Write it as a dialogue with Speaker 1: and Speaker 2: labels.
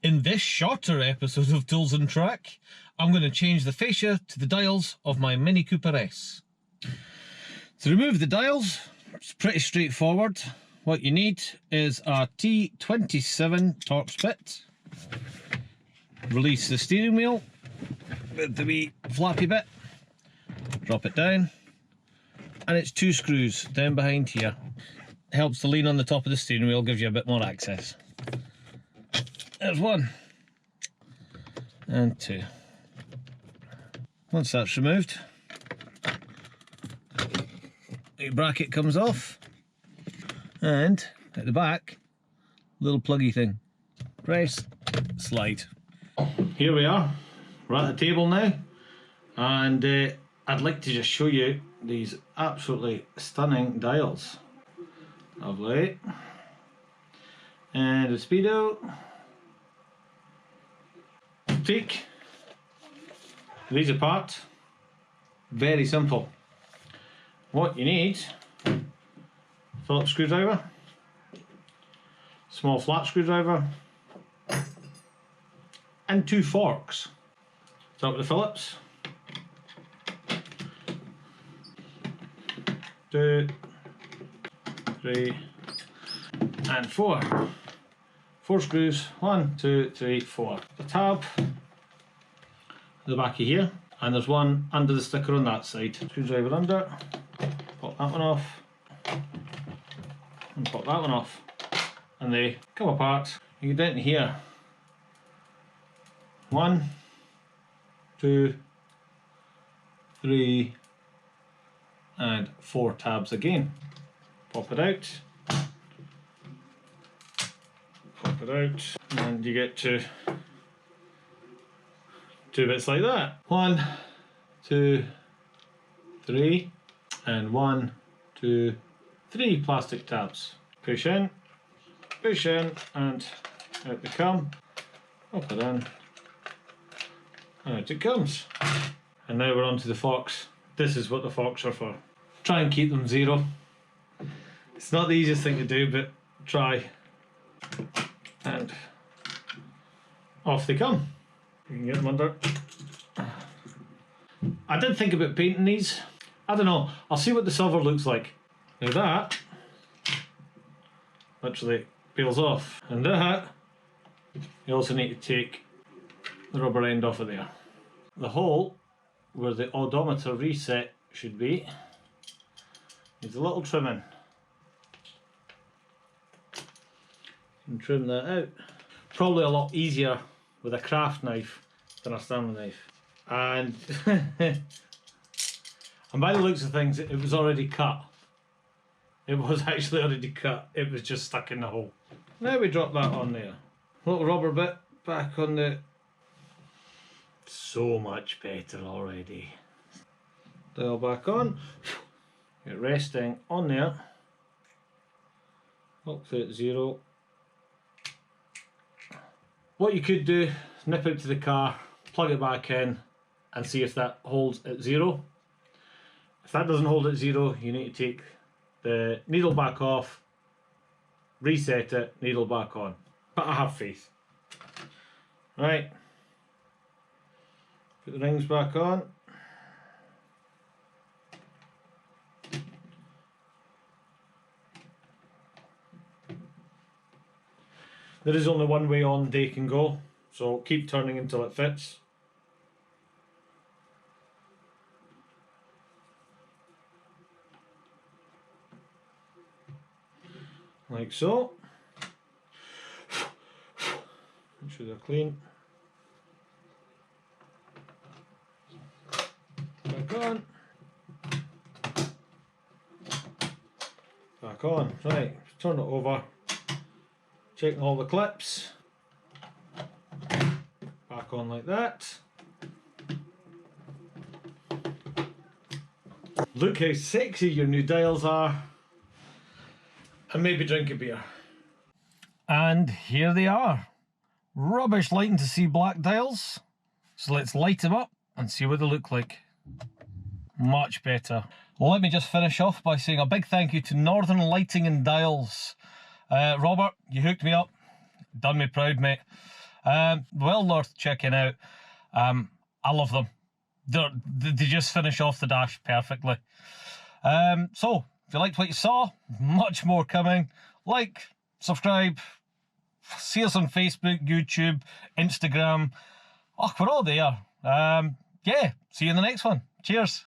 Speaker 1: In this shorter episode of Tools and Track, I'm going to change the fascia to the dials of my Mini Cooper S. To remove the dials, it's pretty straightforward. What you need is a T27 Torx bit. Release the steering wheel with the wee flappy bit, drop it down, and it's 2 screws down behind here. Helps to lean on the top of the steering wheel, gives you a bit more access. There's 1 and 2. Once that's removed, the bracket comes off, and at the back, little pluggy thing. Press, slide. Here we are. We're at the table now, and I'd like to just show you these absolutely stunning dials. Lovely. And a Speedo. Take these apart. Very simple. What you need: Phillips screwdriver, small flat screwdriver, and 2 forks. Start with the Phillips. 2, 3, and 4. 4 screws. 1, 2, 3, 4. The tab at the back of here, and there's one under the sticker on that side. Screwdriver under. Pop that one off, and pop that one off, and they come apart. You get down to here. 1, 2, 3, and 4 tabs again. Pop it out. Pop it out, and you get to 2 bits like that. 1, 2, 3, and 1, 2, 3 plastic tabs. Push in, and out they come. Pop it in, and out it comes. And now we're on to the forks. This is what the forks are for. Try and keep them 0. It's not the easiest thing to do, but try. And off they come. You can get them under. I did think about painting these. I don't know, I'll see what the silver looks like. Now that literally peels off. And that, you also need to take the rubber end off of there. The hole where the odometer reset should be needs a little trimming. You can trim that out. Probably a lot easier with a craft knife than a Stanley knife. And and by the looks of things, it was already cut. It was actually already cut. It was just stuck in the hole. Now we drop that on there. Little rubber bit back on the... So much better already. Dial back on. Get resting on there. Up to at 0. What you could do is nip out to the car, plug it back in, and see if that holds at 0. If that doesn't hold at 0, you need to take the needle back off, reset it, needle back on. But I have faith. Right. Put the rings back on. There is only one way on they can go, so keep turning until it fits. Like so. Make sure they're clean. Back on. Back on. Right, turn it over. Checking all the clips. Back on like that. Look how sexy your new dials are. And maybe drink a beer. And here they are. Rubbish lighting to see black dials. So let's light them up and see what they look like. Much better. Well, let me just finish off by saying a big thank you to Northern Lighting and Dials. Robert, you hooked me up. Done me proud, mate.
Speaker 2: Well worth checking out. I love them. They just finish off the dash perfectly. So, if you liked what you saw, much more coming. Like, subscribe, see us on Facebook, YouTube, Instagram. Oh, we're all there. Yeah, see you in the next one. Cheers.